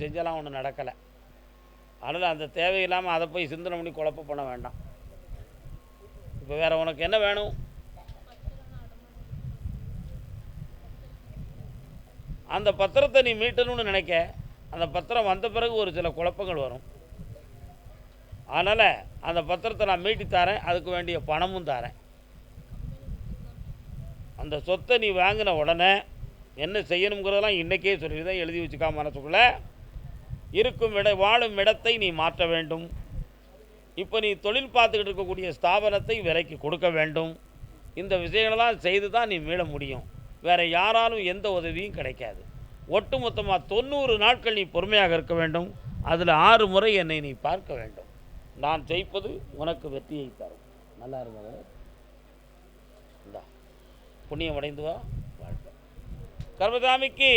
செஞ்செல்லாம் ஒன்றும் நடக்கலை. அதனால் அந்த தேவையில்லாமல் அதை போய் சிந்தனை பண்ணி குழப்பம் பண்ண வேண்டாம். இப்போ வேறு உனக்கு என்ன வேணும்? அந்த பத்திரத்தை நீ மீட்டணும்னு நினைக்க, அந்த பத்திரம் வந்த பிறகு ஒரு சில குழப்பங்கள் வரும். அதனால் அந்த பத்திரத்தை நான் மீட்டி தரேன், அதுக்கு வேண்டிய பணமும் தரேன். அந்த சொத்தை நீ வாங்கின உடனே என்ன செய்யணுங்கிறதெல்லாம் இன்றைக்கே சொல்லிதான் எழுதி வச்சுக்காம மனசுக்குள்ளே இருக்கும் வாழும் இடத்தை நீ மாற்ற வேண்டும். இப்போ நீ தொழில் பார்த்துக்கிட்டு இருக்கக்கூடிய ஸ்தாபனத்தை விலைக்கு கொடுக்க வேண்டும். இந்த விஷயங்களெல்லாம் செய்து தான் நீ மீள முடியும். வேறு யாராலும் எந்த உதவியும் கிடைக்காது. ஒட்டுமொத்தமாக 90 நாட்கள் நீ பொறுமையாக இருக்க வேண்டும். அதில் 6 முறை என்னை நீ பார்க்க வேண்டும். நான் ஜெயிப்பது உனக்கு வெற்றியை தரும். நல்லா இருந்தது. இந்தா புண்ணியம் அடைந்து வா, வாழ்க்கை. கர்மசாமிக்கு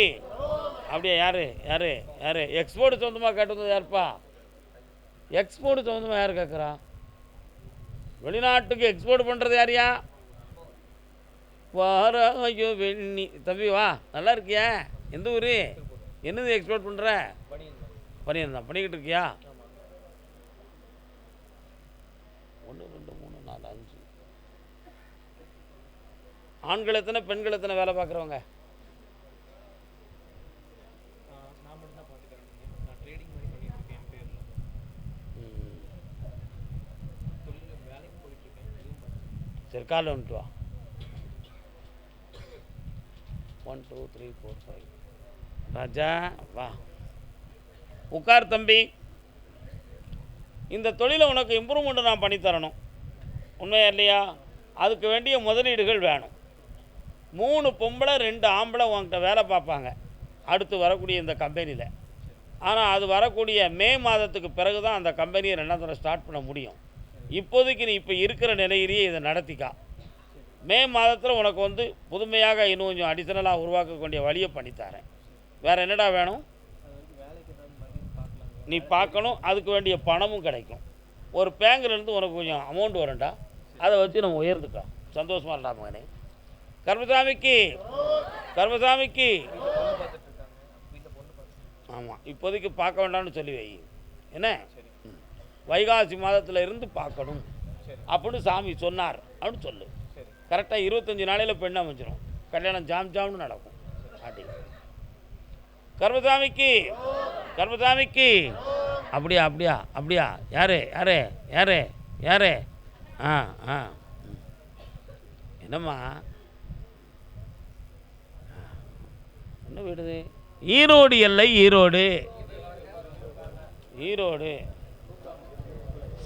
அப்படியே யார் யார் யார் எக்ஸ்போர்ட் சொந்தமாக கேட்டது யாருப்பா? எக்ஸ்போர்ட் சொந்தமாக யார் கேட்குறா? வெளிநாட்டுக்கு எக்ஸ்போர்ட் பண்ணுறது யாரையா? வாராயோ வெண்ணி தம்பி வா, நல்லா இருக்கியா? எந்த ஊர்? என்னது எக்ஸ்போர்ட் பண்ணுற? பனியன் தான் பண்ணிக்கிட்டு இருக்கியா? 1 2 3 4 5 ஆண்கள் எத்தனை, பெண்கள் எத்தனை வேலை பார்க்குறவங்க? சரி, காலைல வந்துட்டு வா. 1 2 3 4 5 ராஜா வா, உட்கார் தம்பி. இந்த தொழிலை உனக்கு இம்ப்ரூவ்மெண்ட்டு நான் பண்ணித்தரணும், உண்மையா இல்லையா? அதுக்கு வேண்டிய முதலீடுகள் வேணும். 3 பொம்பளை 2 ஆம்பளை உங்கள்கிட்ட வேலை பார்ப்பாங்க அடுத்து வரக்கூடிய இந்த கம்பெனியில். ஆனால் அது வரக்கூடிய மே மாதத்துக்கு பிறகு தான் அந்த கம்பெனியை 2ஆம் தடவை ஸ்டார்ட் பண்ண முடியும். இப்போதைக்கு நீ இப்போ இருக்கிற நிலையிலேயே இதை நடத்திக்கா. மே மாதத்தில் உனக்கு புதுமையாக இன்னும் கொஞ்சம் அடிஷனலாக உருவாக்கக்கூடிய வழியை பண்ணித்தரேன். வேறு என்னடா வேணும்? நீ பார்க்கணும், அதுக்கு வேண்டிய பணமும் கிடைக்கும். ஒரு பேங்க்லேருந்து உனக்கு கொஞ்சம் அமௌண்ட் வரும்டா, அதை வச்சு நம்ம உயர்ந்துட்டோம். சந்தோஷமாக இருந்தா மகனே. கர்மசாமிக்கு கர்மசாமிக்கு ஆமாம், இப்போதைக்கு பார்க்க வேண்டாம்னு சொல்லி வை. என்ன, வைகாசி மாதத்தில் இருந்து பார்க்கணும் அப்படின்னு சாமி சொன்னார் அப்படின்னு சொல்லு. கரெக்டாக 25 நாளையில் பெண் அமைச்சிடும். கல்யாணம் ஜாம் ஜாம்னு நடக்கும். ஆட்டில் கர்மசாமிக்கு கர்மசாமிக்கு அப்படியா அப்படியா அப்படியா யாரு யாரு யாரு யாரு? ஆ ஆ என்னம்மா என்ன வீடுது? ஈரோடு எல்லை, ஈரோடு ஈரோடு.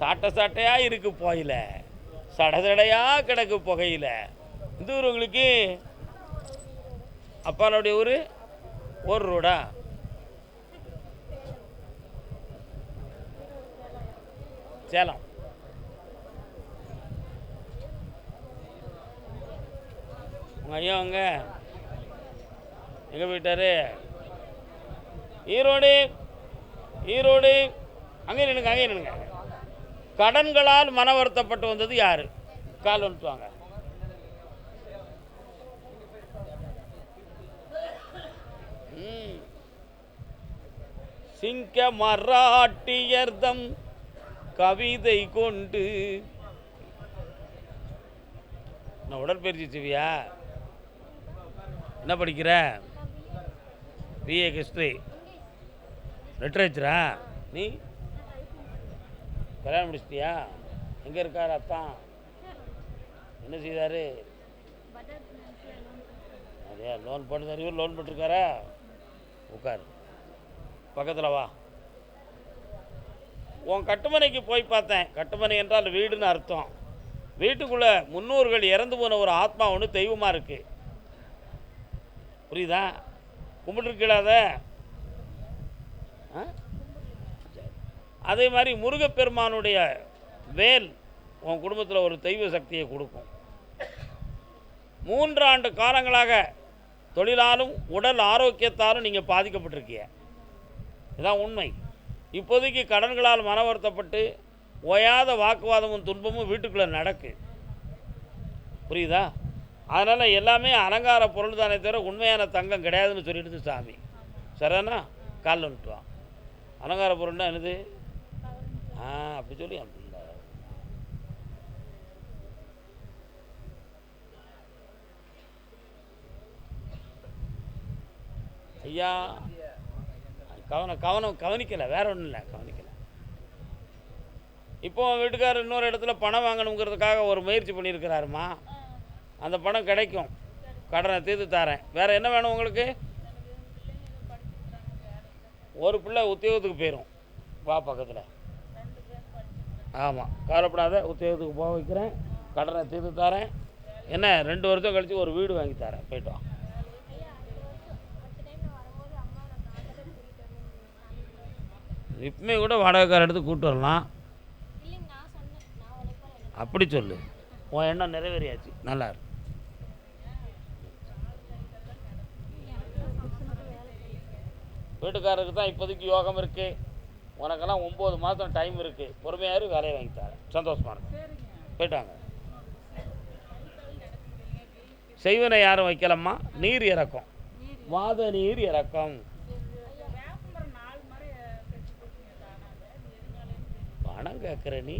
சாட்டை சாட்டையாக இருக்குது போயில, சடசடையாக கிடக்கு புகையில். இந்த ஊர் உங்களுக்கு அப்பானுடைய ஊர் ஒரு ரோடா? சேலம். உங்கள் ஐயா எங்கே போயிட்டாரு? ஈரோடு ஈரோடு. அங்கே நின்னுங்க, அங்கே நின்னுங்க. கடன்களால் மன வருத்தப்பட்டு வந்தது யார்? கால் வந்துட்டுவாங்க. சிங்க மராட்டியர்தம் கவிதை கொண்டு. நான் உடற்பயிற்சி செய்வியா? என்ன படிக்கிற? பிஏ ஹிஸ்ட்ரி, லிட்ரேச்சரா? நீ கல்யாணம் முடிச்சிட்டியா? எங்கே இருக்கார் அத்தான்? என்ன செய்தார்? அதே லோன் போட்டு அறிவு லோன் போட்டிருக்காரா? உட்கார், பக்கத்தில் வா. உன் கட்டுமனைக்கு போய் பார்த்தேன். கட்டுமனை என்றால் வீடுன்னு அர்த்தம். வீட்டுக்குள்ளே முன்னோர்கள் இறந்து போன ஒரு ஆத்மா ஒன்று தெய்வமாக இருக்குது. புரியுதா? கும்பிட்டுருக்கீழாத? அதே மாதிரி முருகப்பெருமானுடைய வேல் உன் குடும்பத்தில் ஒரு தெய்வ சக்தியை கொடுக்கும். 3 ஆண்டு காலங்களாக தொழிலாலும் உடல் ஆரோக்கியத்தாலும் நீங்கள் பாதிக்கப்பட்டிருக்கீங்க. இதுதான் உண்மை. இப்போதைக்கு கடன்களால் மன வருத்தப்பட்டு ஓயாத வாக்குவாதமும் துன்பமும் வீட்டுக்குள்ளே நடக்கு. புரியுதா? அதனால் எல்லாமே அலங்கார பொருள் தானே தவிர உண்மையான தங்கம் கிடையாதுன்னு சொல்லிடுது சாமி. சரிண்ணா? காலில் வந்துட்டு வா. அலங்கார பொருள்னா என்னது? அப்படி சொல்லி ஐயா கவனிக்கலை, வேற ஒன்றும் இல்லை, கவனிக்கலை. இப்போ வீட்டுக்காரர் இன்னொரு இடத்துல பணம் வாங்கணுங்கிறதுக்காக ஒரு முயற்சி பண்ணியிருக்கிறாருமா, அந்த பணம் கிடைக்கும், கடனை தீர்த்து தரேன். வேறு என்ன வேணும் உங்களுக்கு? ஒரு பிள்ளை உத்தியோகத்துக்கு போயிடும், வா பக்கத்தில். ஆமாம், கவலைப்படாத, உத்தியோகத்துக்கு போக வைக்கிறேன், கடனை தீர்த்து தரேன். என்ன 2 வருஷம் கழித்து ஒரு வீடு வாங்கி தரேன், போய்ட்டு வா. இப்பமே கூட வாடகைக்கார எடுத்து கூப்பிட்டு வரலாம், அப்படி சொல்லு. உன் எண்ணம் நிறைவேறியாச்சு, நல்லா இருக்கு. வீட்டுக்காரருக்கு தான் இப்போதைக்கு யோகம் இருக்குது, உனக்கெல்லாம் 9 மாதம் டைம் இருக்குது, பொறுமையாக வேலையை வாங்கி தரேன், சந்தோஷமாக இருக்கு. போயிட்டாங்க. செய்வனை யாரும் வைக்கலம்மா, நீர் இறக்கம், வாத நீர் இறக்கம். பணம் கேட்குற நீ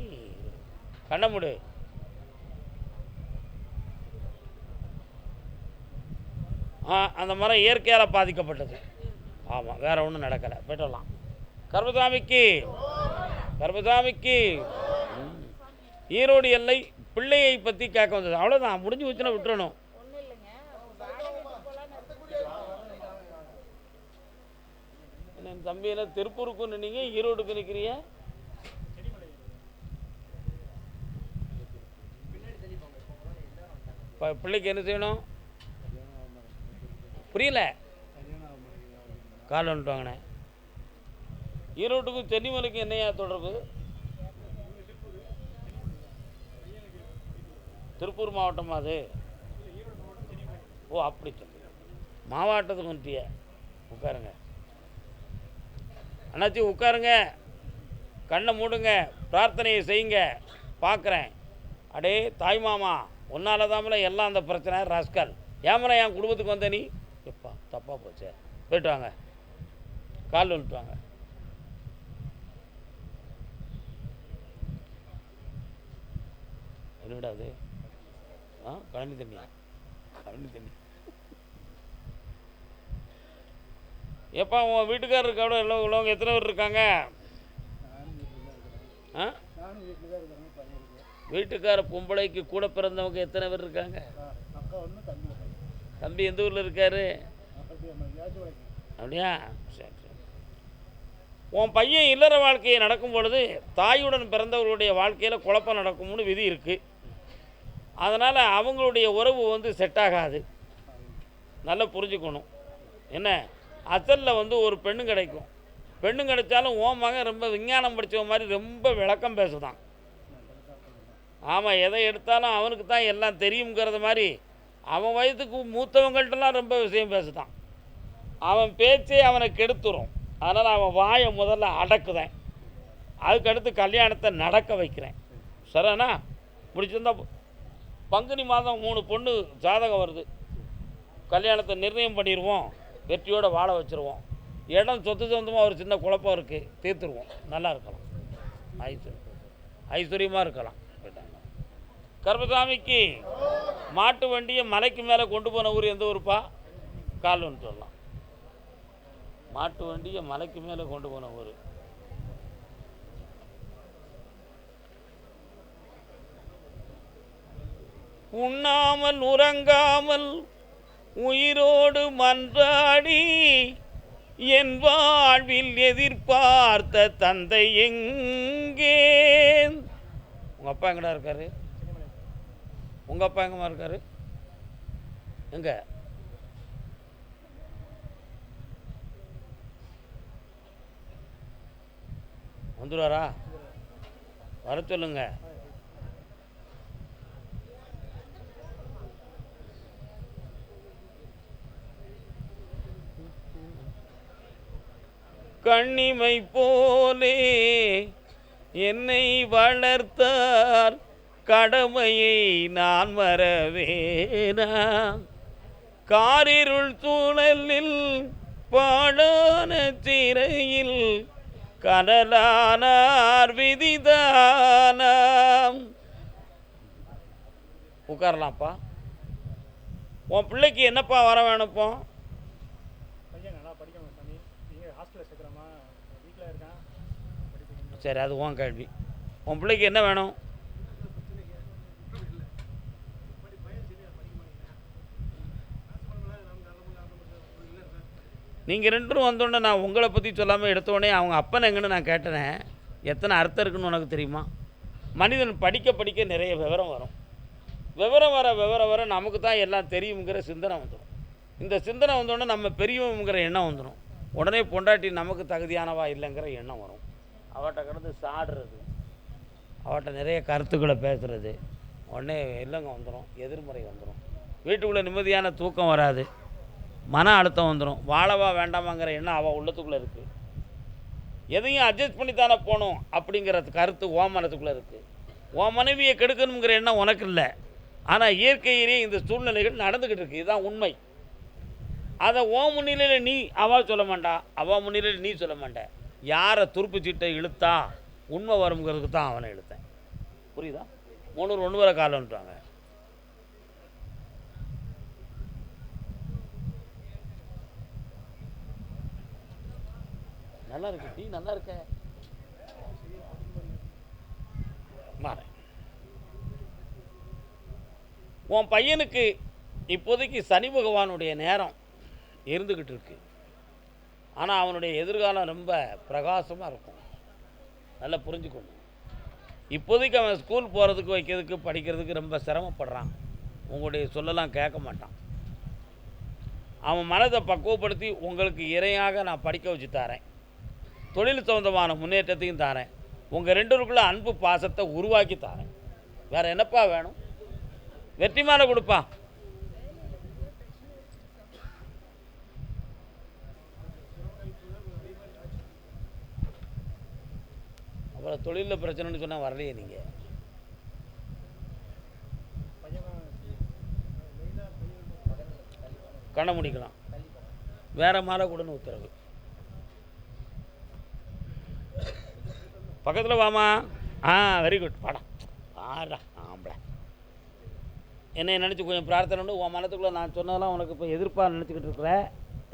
கண்ணமுடு. அந்த மரம் இயற்கையால் பாதிக்கப்பட்டது. ஆமாம், வேறு ஒன்றும் நடக்கலை, போய்ட்டு வரலாம். கர்மசாமிக்கு ஈரோடு எல்லை பிள்ளையை பற்றி கேட்க வந்தது, அவ்வளோதான், முடிஞ்சு வச்சுன்னா விட்டுறணும். என்ன தம்பியில திருப்பூருக்கு நின்னீங்க, ஈரோடுக்கு நிற்கிறீங்க? பிள்ளைக்கு என்ன செய்யணும் புரியல? கால் வந்துட்டு வாங்கினேன். ஈரோட்டுக்கும் சென்னிமலைக்கும் என்னையா தொடர்பு? திருப்பூர் மாவட்டமா அது? ஓ, அப்படி சொல்லு. மாவட்டத்துக்கு வந்துட்டிய, உட்காருங்க அண்ணாச்சி, உட்காருங்க, கண்ணை மூடுங்க, பிரார்த்தனையை செய்யுங்க, பார்க்குறேன். அடே தாய்மாமா, ஒன்னால தாமல எல்லாம் அந்த பிரச்சனை ராஸ்கல். ஏமல என் குடும்பத்துக்கு வந்த நீ? எப்பா தப்பாக போச்சு, போய்ட்டு வாங்க, கால் வந்துட்டு வாங்க. என்னடா அது? கழனி தண்ணியா? கழனி தண்ணி எப்பா உன் வீட்டுக்காரருக்கு எவ்வளோ உள்ளவங்க எத்தனை பேர் இருக்காங்க? வீட்டுக்கார பொம்பளைக்கு கூட பிறந்தவங்க எத்தனை பேர் இருக்காங்க? தம்பி எந்த ஊரில் இருக்காரு? அப்படியா? சரி சரி. உன் பையன் இல்லற வாழ்க்கையை நடக்கும் பொழுது தாயுடன் பிறந்தவர்களுடைய வாழ்க்கையில் குழப்பம் நடக்கும்னு விதி இருக்குது. அதனால் அவங்களுடைய உறவு செட் ஆகாது, நல்லா புரிஞ்சுக்கணும். என்ன, அசலில் ஒரு பெண்ணு கிடைக்கும், பெண்ணு கிடைச்சாலும் ஓன் மகன் ரொம்ப விஞ்ஞானம் படித்த மாதிரி ரொம்ப விளக்கம் பேசுதான். ஆமாம், எதை எடுத்தாலும் அவனுக்கு தான் எல்லாம் தெரியுங்கிறத மாதிரி அவன் வயதுக்கு மூத்தவங்கள்ட்டலாம் ரொம்ப விஷயம் பேசுதான். அவன் பேச்சே அவனை கெடுத்துரும். அதனால் அவன் வாயை முதல்ல அடக்குதேன், அதுக்கடுத்து கல்யாணத்தை நடக்க வைக்கிறேன். சரிண்ணா? முடிச்சிருந்தா பங்குனி மாதம் 3 பொண்ணு ஜாதகம் வருது, கல்யாணத்தை நிர்ணயம் பண்ணிடுவோம், வெற்றியோடு வாழ வச்சுருவோம். இடம் சொத்து சொந்தமாக ஒரு சின்ன குழப்பம் இருக்குது, தீர்த்துருவோம், நல்லா இருக்கலாம், ஐஸ்வர்யமாக இருக்கலாம். கர்மசாமிக்கு மாட்டு வண்டியை மலைக்கு மேலே கொண்டு போன ஊர் எந்த ஊருப்பா? கால்வன்னு சொல்லலாம். மாட்டு வண்டியை மலைக்கு மேலே கொண்டு போன ஊர் உண்ணாமல் உறங்காமல் உயிரோடு மன்றாடி என் வாழ்வில் எதிர்பார்த்த தந்தை எங்கே? உங்கள் அப்பா எங்கடா இருக்காரு? உங்கள் அப்பா எங்கம்மா இருக்காரு? எங்கே? வந்துடுவாரா? வர சொல்லுங்க. கண்ணிமை போலே என்னை வளர்த்தார், கடமையை நான் மறவேனா? காரிருள் சூழலில் பாழான சிறையில் கனலானார் விதிதானாம். உட்காரலாம்ப்பா. உன் பிள்ளைக்கு என்னப்பா வர வேணும்ப்போ? சரி, அது உன் கேள்வி. உன் பிள்ளைக்கு என்ன வேணும்? நீங்கள் ரெண்டும் வந்தோடனே நான் உங்களை பற்றி சொல்லாமல் எடுத்தோடனே அவங்க அப்பன் எங்கன்னு நான் கேட்டேனே. எத்தனை அர்த்தம் இருக்குன்னு உனக்கு தெரியுமா? மனிதன் படிக்க படிக்க நிறைய விவரம் வரும். விவரம் வர நமக்கு தான் எல்லாம் தெரியுங்கிற சிந்தனை வந்துடும். இந்த சிந்தனை வந்தோடனே நம்ம பெரியவங்கிற எண்ணம் வந்துடும். உடனே பொண்டாட்டி நமக்கு தகுதியானவா இல்லைங்கிற எண்ணம் வரும். அவட்ட கிடந்து சாடுறது, அவட்ட நிறைய கருத்துக்களை பேசுகிறது, உடனே இல்லைங்க வந்துடும், எதிர்மறை வந்துடும். வீட்டுக்குள்ளே நிம்மதியான தூக்கம் வராது, மன அழுத்தம் வந்துடும். வாழவா வேண்டாமாங்கிற எண்ணம் அவள் உள்ளத்துக்குள்ளே இருக்குது. எதையும் அட்ஜஸ்ட் பண்ணி தானே போகணும் அப்படிங்கிற கருத்து ஓ மனத்துக்குள்ளே இருக்குது. உன் மனைவியை கெடுக்கணுங்கிற எண்ணம் உனக்கு இல்லை. ஆனால் இயற்கையிலேயே இந்த சூழ்நிலைகள் நடந்துக்கிட்டு இருக்குது. இதுதான் உண்மை. அதை ஓ முன்னிலையில் நீ அவள் சொல்ல மாட்டா, அவள் முன்னிலையில் நீ சொல்ல மாட்டேன். யாரை துருப்பு சீட்டை இழுத்தா உண்மை வருங்கிறதுக்கு தான் அவனை இழுத்தேன். புரியுதா? 300 1 வர காலம்ன்றாங்க. நல்லா இருக்கு டீ, நல்லா இருக்க. மாறேன். உன் பையனுக்கு இப்போதைக்கு சனி பகவானுடைய நேரம் இருந்துக்கிட்டு இருக்கு. ஆனால் அவனுடைய எதிர்காலம் ரொம்ப பிரகாசமாக இருக்கும். நல்லா புரிஞ்சுக்கணும். இப்போதைக்கு அவன் ஸ்கூல் போகிறதுக்கு வைக்கிறதுக்கு படிக்கிறதுக்கு ரொம்ப சிரமப்படுறான். உங்களுடைய சொல்லலாம் கேட்க மாட்டான். அவன் மனதை பக்குவப்படுத்தி உங்களுக்கு இறையாக நான் படிக்க வச்சு தரேன். தொழில் சம்பந்தமான முன்னேற்றத்தையும் தரேன். உங்கள் ரெண்டுக்குள்ளே அன்பு பாசத்தை உருவாக்கி தரேன். வேறு என்னப்பா வேணும்? வெற்றி மாலை கொடுப்பா. அப்புறம் தொழிலில் பிரச்சனைன்னு சொன்னால் வரலையே நீங்கள். கண்ண முடிக்கலாம். வேறு மாலை கொடுன்னு உத்தரவு. பக்கத்தில் வாமா. Very good. பாடா ஆடா ஆம்பளை. என்னை நினச்சி கொஞ்சம் பிரார்த்தனை. உன் மனத்துக்குள்ளே நான் சொன்னதெல்லாம் உனக்கு இப்போ எதிர்ப்பாக நினச்சிக்கிட்டு இருக்கிற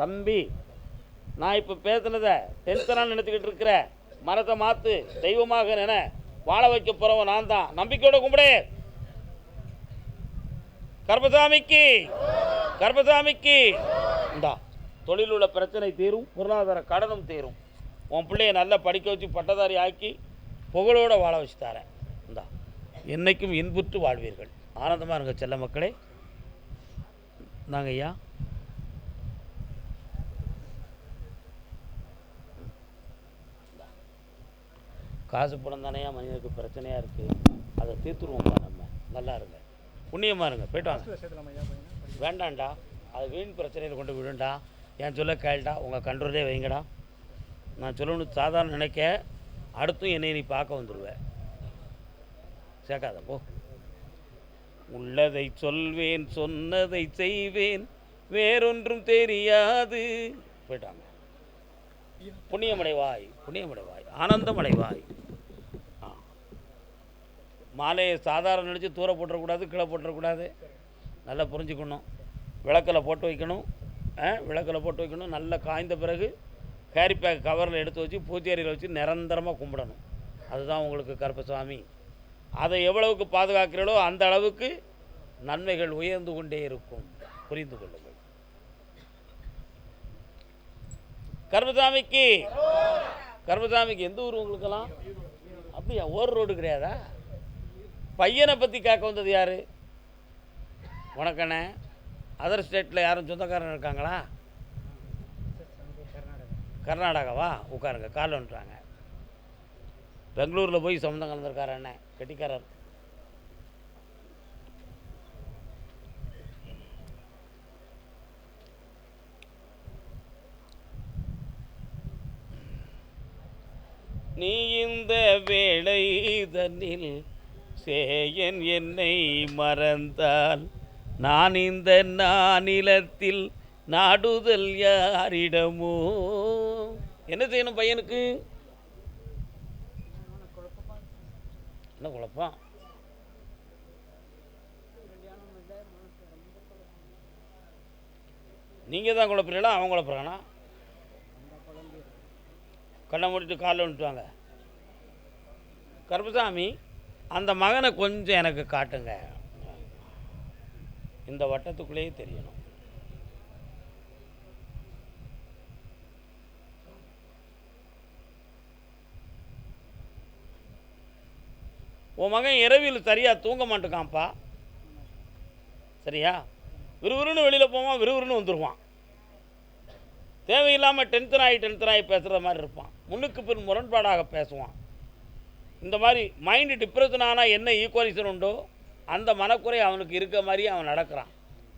தம்பி. நான் இப்போ பேசுனதை டென்ஷனாக நினச்சிக்கிட்டு இருக்கிற. மனத்தை மாற்று, தெய்வமாக நின. வாழ வைக்க போகிறவன் நான் தான். நம்பிக்கையோட கும்பிடே. கர்பசாமிக்கு கர்பசாமிக்கு. இந்தா தொழில் உள்ள பிரச்சனை தீரும், பொருளாதார கடனும் தீரும். உன் பிள்ளைய நல்லா படிக்க வச்சு பட்டதாரி ஆக்கி புகழோடு வாழ வச்சு தரேன். இந்தா என்றைக்கும் இன்புற்று வாழ்வீர்கள். ஆனந்தமாக இருங்க செல்ல மக்களே. நாங்கள் ஐயா காசு பணம் தானேயா மனிதனுக்கு பிரச்சனையாக இருக்குது. அதை தீர்த்துருவோம்ப்பா. நம்ம நல்லா இருங்க, புண்ணியமாக இருங்க. போய்ட்டு வாங்க. வேண்டாம்டா, அது வீண் பிரச்சனையில் கொண்டு விடுண்டா. என் சொல்ல கேள்டா, உங்கள் கண்ட்ரோலே வைங்கடா. நான் சொல்லணும்னு சாதாரண நினைக்க அடுத்தும் என்னை நீ பார்க்க வந்துடுவேன். சேர்க்காத போ. உள்ளதை சொல்வேன், சொன்னதை செய்வேன், வேறொன்றும் தெரியாது. போயிட்டாங்க. புண்ணியமடைவாய், புண்ணியமடைவாய், ஆனந்தமடைவாய். மாலையை சாதாரண நினச்சி தூர போட்டுறக்கூடாது, கீழே போட்டுறக்கூடாது. நல்லா புரிஞ்சுக்கணும். விளக்கில் போட்டு வைக்கணும். விளக்கில் போட்டு வைக்கணும். நல்லா காய்ந்த பிறகு கேரி பேக் கவரில் எடுத்து வச்சு பூச்சேரியில் வச்சு நிரந்தரமாக கும்பிடணும். அதுதான் உங்களுக்கு கருப்பசாமி. அதை எவ்வளவுக்கு பாதுகாக்கிறீர்களோ அந்த அளவுக்கு நன்மைகள் உயர்ந்து கொண்டே இருக்கும். புரிந்து கொள்ளுங்கள். கருப்பசாமிக்கு கருப்பசாமிக்கு எந்த ஊர் உங்களுக்கெல்லாம்? அப்படியா? ஒரு ரோடு கிடையாதா? பையனை பற்றி கேட்க வந்தது யார்? உனக்கண்ணே அதர் ஸ்டேட்டில் யாரும் சொந்தக்காரன் இருக்காங்களா? கர்நாடகாவா? உட்காருங்க. கால் வந்துட்டாங்க. பெங்களூரில் போய் சொந்தம் கலந்துருக்கார் அண்ணன், கெட்டிக்காரர். நீ இந்த வேளை தன்னில் சேயன் என்னை மறந்தால் நான் இந்த நானிலத்தில் நாடுதல் யாரிடமோ. என்ன செய்யணும் பையனுக்கு? என்ன குழப்பம்? நீங்கள் தான் குழப்பறீங்களா அவன் குழப்பறானா? கண்ணை மூடிட்டு காலில் வந்துட்டுவாங்க. கருப்பசாமி, அந்த மகனை கொஞ்சம் எனக்கு காட்டுங்க. இந்த வட்டத்துக்குள்ளேயே தெரியணும். உன் மகன் இரவில் சரியாக தூங்க மாட்டேக்கான்ப்பா. சரியா? விறுவிறுன்னு வெளியில் போவான், விறுவிறுன்னு வந்துடுவான். தேவையில்லாமல் டென்ஷன் ஆகி பேசுகிற மாதிரி இருப்பான். முன்னுக்கு பின் முரண்பாடாக பேசுவான். இந்த மாதிரி மைண்டு டிப்ரெஷன் ஆனால் என்ன ஈக்குவலிஷன் உண்டோ அந்த மனக்குறை அவனுக்கு இருக்க மாதிரி அவன் நடக்கிறான்.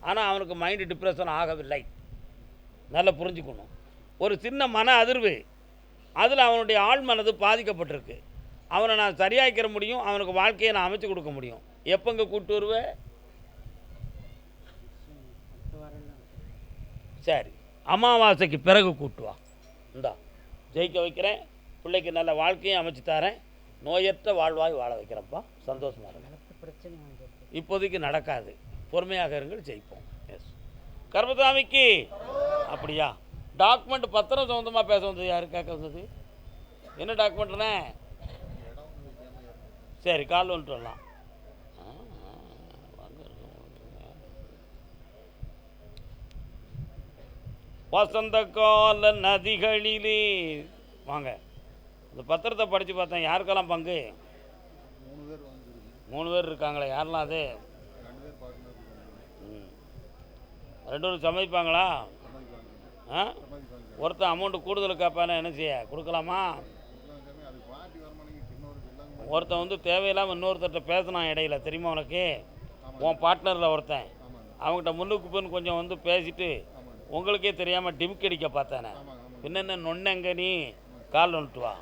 ஆனால் அவனுக்கு மைண்டு டிப்ரெஷன் ஆகவில்லை. நல்லா புரிஞ்சுக்கணும். ஒரு சின்ன மன அதிர்வு, அதில் அவனுடைய ஆழ் மனது பாதிக்கப்பட்டிருக்கு. அவனை நான் சரியாக்கிற முடியும், அவனுக்கு வாழ்க்கையை நான் அமைச்சு கொடுக்க முடியும். எப்போங்க கூப்பிட்டு வருவேன்? சரி, அமாவாசைக்கு பிறகு கூட்டுவா. இந்தா ஜெயிக்க வைக்கிறேன், பிள்ளைக்கு நல்ல வாழ்க்கையும் அமைச்சு தரேன், நோயற்ற வாழ்வாய் வாழ வைக்கிறப்பா. சந்தோஷமாக இருங்க. இப்போதைக்கு நடக்காது, பொறுமையாக இருங்கள், ஜெயிப்போம். எஸ். கருப்பசாமிக்கு அப்படியா? டாக்குமெண்ட் பத்திரம் சொந்தமாக பேச வந்தது யார்? கேட்க வந்தது என்ன டாக்குமெண்ட்ண்ணே? சரி, கால் வந்துட்டு வரலாம். வசந்த கால நதிகளிலே வாங்க. இந்த பத்திரத்தை படித்து பார்த்தேன். யாருக்கெல்லாம் பங்கு? 3 பேர் இருக்காங்களே. யாரெல்லாம் அது? 2 பேரும் சமைப்பாங்களா? ஒருத்தன் அமௌண்ட்டு கூடுதல் கேட்பானே, என்ன செய்ய? கொடுக்கலாமா? ஒருத்தன் வந்து தேவையில்லாமல் இன்னொருத்தர்கிட்ட பேசினான் இடையில, தெரியுமா உனக்கு? உன் பார்ட்னரில் ஒருத்தன் அவங்ககிட்ட முன்னுக்கு பின் கொஞ்சம் வந்து பேசிட்டு உங்களுக்கே தெரியாமல் டிமிக் அடிக்க பார்த்தானே. பின்னென்ன நொன்னங்க நீ? கால் வந்துட்டு வா.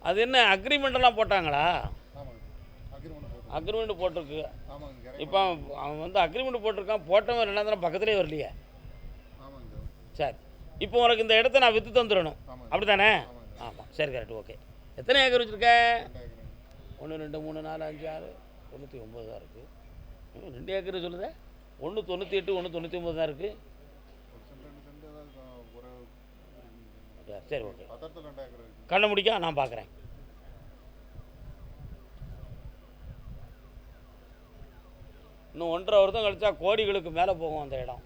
அது என்ன அக்ரிமெண்ட்டெல்லாம் போட்டாங்களா? அக்ரிமெண்ட் போட்டிருக்கு. இப்போ அவன் வந்து அக்ரிமெண்ட் போட்டிருக்கான். போட்டவன் 2 தினம் பக்கத்துலேயே வரலையே. சரி, இப்போ உனக்கு இந்த இடத்த நான் விற்று தந்துடணும், அப்படி தானே? ஆமாம், சரி, கரெக்டு, ஓகே. எத்தனை ஏக்கர் வச்சுருக்க? 1 2 3 4 5 6 99 தான் இருக்குது. 2 ஏக்கர் சொல்லுதே. 1 98 1 99 தான் இருக்குது. சரி, ஓகே. கண்ணை முடிக்க நான் பார்க்குறேன். இன்னும் 1.5 வருஷம் கழிச்சா கோடிகளுக்கு மேலே போகும் அந்த இடம்.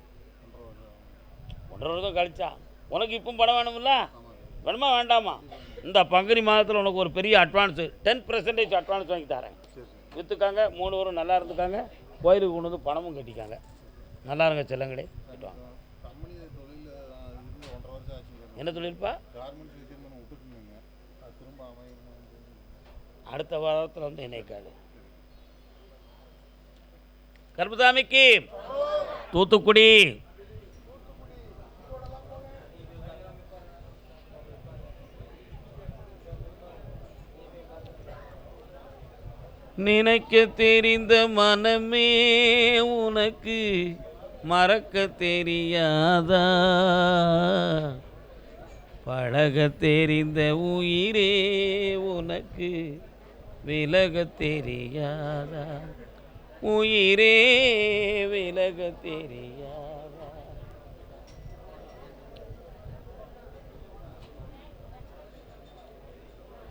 1.5 வருஷம் கழிச்சா உனக்கு இப்போ பணம் வேணுமில்ல? வேணுமா வேண்டாமா? இந்த பங்குனி மாதத்தில் உனக்கு ஒரு பெரிய அட்வான்ஸு 10% அட்வான்ஸ் வாங்கி தரேன். விற்றுக்காங்க, 3 பேரும் நல்லா இருந்துக்காங்க, கோயிலுக்கு கொண்டு வந்து பணமும் கட்டிக்காங்க. நல்லா இருங்க செல்லங்களே. கட்டுவாங்க. என்ன தொழில்ப்பா? அடுத்த வாரத்தில் வந்து இணைக்காது. கருப்பசாமிக்கு தூத்துக்குடி. நினைக்க தெரிந்த மனமே உனக்கு மறக்க தெரியாதா? பழக தெரிந்த உயிரே உனக்கு விலக தெரியாதா? உயிரே விலக தெரியாதா?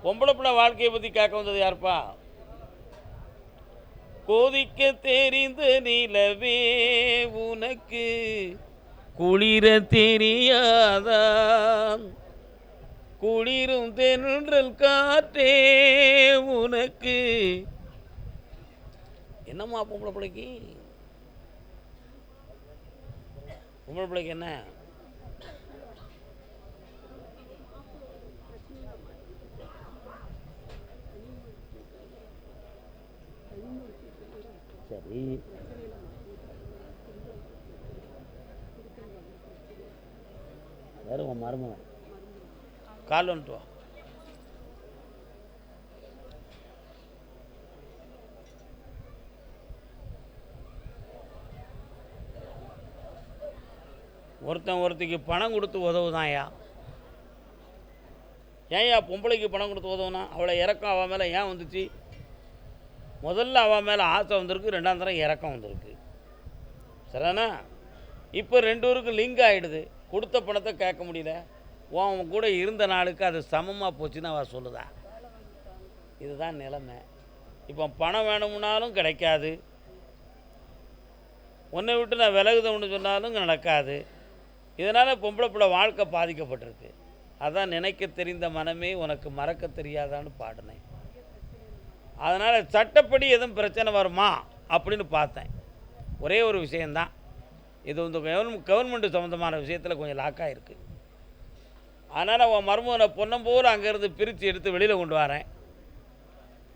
பொம்பளை பிள்ளை வாழ்க்கையை பற்றி கேட்க வந்தது யாருப்பா? கொதிக்க தெரிந்த நிலவே உனக்கு குளிர தெரியாதா? குளிரும் தென்றல் காற்றே உனக்கு. என்னம்மா பொம்பளை பிள்ளைக்கு? பொம்பளை பிள்ளைக்கு என்ன? சரி, வேறு உன் மருமகன் கால் வந்துட்டு வா. ஒருத்தன் ஒருத்திக்கு பணம் கொடுத்து உதவுதான்யா. ஏன்யா பொம்பளைக்கு பணம் கொடுத்து உதவுனா? அவளை இறக்கம் அவன் மேலே ஏன் வந்துச்சு? முதல்ல அவன் மேலே ஆசை வந்திருக்கு, ரெண்டாம் தரம் இறக்கம் வந்திருக்கு. சரிண்ணா? இப்போ 2 பேருக்கும் லிங்க் ஆகிடுது. கொடுத்த பணத்தை கேட்க முடியல. உன் கூட இருந்த நாளுக்கு அது சமமாக போச்சுன்னு அவள் சொல்லுதா. இதுதான் நிலைமை. இப்போ பணம் வேணும்னாலும் கிடைக்காது, உன்னை விட்டு நான் விலகுதவன்னு சொன்னாலும் நடக்காது. இதனால் பொம்பளை பிள்ளை வாழ்க்கை பாதிக்கப்பட்டிருக்கு. அதான் நினைக்க தெரிந்த மனமே உனக்கு மறக்க தெரியாதான்னு பாடினேன். அதனால் சட்டப்படி எதுவும் பிரச்சனை வருமா அப்படின்னு பார்த்தேன். ஒரே ஒரு விஷயந்தான், இது வந்து கவர்மெண்ட் சம்மந்தமான விஷயத்தில் கொஞ்சம் லாக்காக இருக்குது. அதனால் உன் மருமகனை பொன்னம்போல் அங்கேருந்து பிரித்து எடுத்து வெளியில் கொண்டு வரேன்.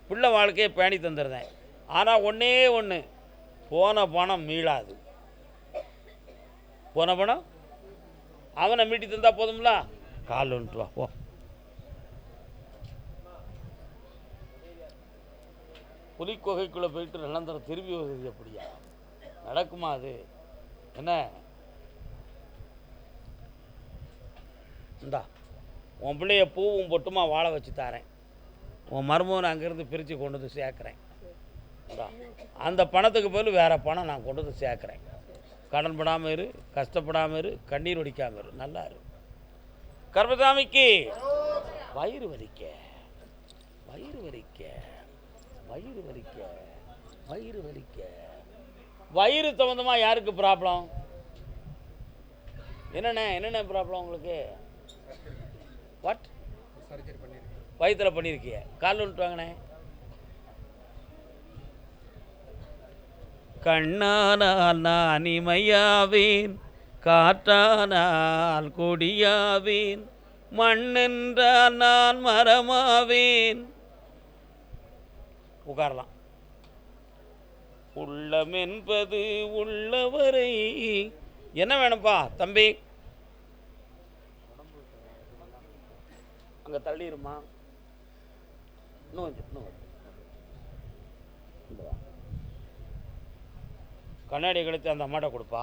பிள்ளை வாழ்க்கையை பேணி தந்துடுறேன். ஆனால் ஒன்றே ஒன்று, போன பணம் மீளாது. போன பணம் அவனை மீட்டி தந்தால் போதும்ல. கால் வந்துட்டு வா போ. புலிக்கொகைக்குள்ளே போயிட்டு நிலந்தரம் திரும்பி வருது எப்படியா? நடக்குமா அது? என்ன இந்தா உன் பிள்ளைய பூவும் பொட்டுமா வாழ வச்சு தாரேன். உன் மருமகனை அங்கேருந்து பிரித்து கொண்டு வந்து சேர்க்குறேன். அந்த பணத்துக்கு பதில் வேறு பணம் நான் கொண்டு வந்து சேர்க்குறேன். கடன் படாமல் இரு, கஷ்டப்படாமல் இரு, கண்ணீர் வடிக்காமல் இரு, நல்லா இரு. கர்மசாமிக்கு வயிறு வலிக்க, வயிறு வலிக்க, வயிறு வலிக்க, வயிறு வலிக்க. வயிறு சம்மந்தமாக யாருக்கு ப்ராப்ளம்? என்னென்ன ப்ராப்ளம் உங்களுக்கு? வாட்? வயிற்றில் பண்ணியிருக்கிய? கால் வந்துட்டு வாங்கினே. கண்ணானால் நான் இமையாவேன், காற்றானால் கொடியாவேன், மண்ணென்றால் நான் மரமாவேன். உட்காரலாம். உள்ளம் என்பது உள்ளவரை. என்ன வேணும்ப்பா தம்பி? அங்கே தள்ளிடுமா? இன்னும் கொஞ்சம் கண்ணாடி கழித்து அந்த அம்மாட்ட கொடுப்பா.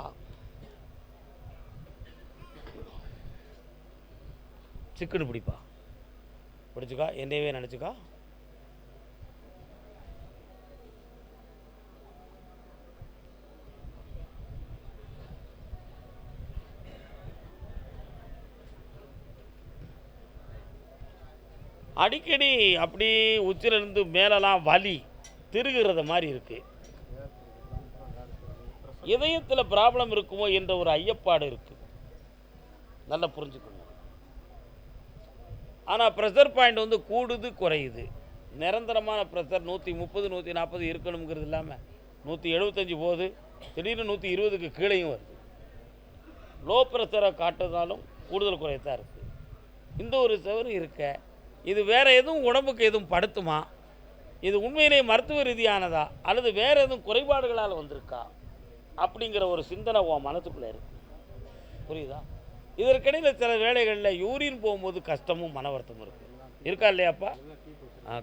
சிக்குன்னு பிடிப்பா, பிடிச்சிக்கா, என்னையவே நினச்சிக்கா. அடிக்கடி அப்படி உச்சிலிருந்து மேலெல்லாம் வலி திருகிறது மாதிரி இருக்குது. இதயத்தில் ப்ராப்ளம் இருக்குமோ என்ற ஒரு ஐயப்பாடு இருக்குது. நல்லா புரிஞ்சுக்கணும். ஆனால் ப்ரெஷர் பாயிண்ட் வந்து கூடுது குறையுது. நிரந்தரமான ப்ரெஷர் 130 140 இருக்கணுங்கிறது இல்லாமல் 175 போகுது, திடீர்னு 120க்கு கீழேயும் வருது. லோ ப்ரெஷரை காட்டுறதாலும் கூடுதல் குறையத்தான் இருக்குது. இந்த ஒரு சவறு இருக்க, இது வேறு எதுவும் உடம்புக்கு எதுவும் படுத்துமா? இது உண்மையிலே மருத்துவ ரீதியானதா அல்லது வேறு எதுவும் குறைபாடுகளால் வந்திருக்கா அப்படிங்கிற ஒரு சிந்தனை உன் மனசுக்குள்ளே இருக்கு. புரியுதா? இதற்கிடையில் சில வேளைகளில் யூரின் போகும்போது கஷ்டமும் மன வருத்தமும் இருக்குது. இருக்கா இல்லையாப்பா?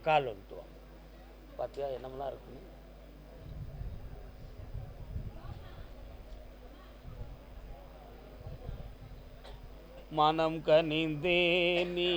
கால் வந்துட்டு வாங்க. பார்த்தியா என்னமெல்லாம் இருக்குன்னு. மனம் கனிந்தே நீ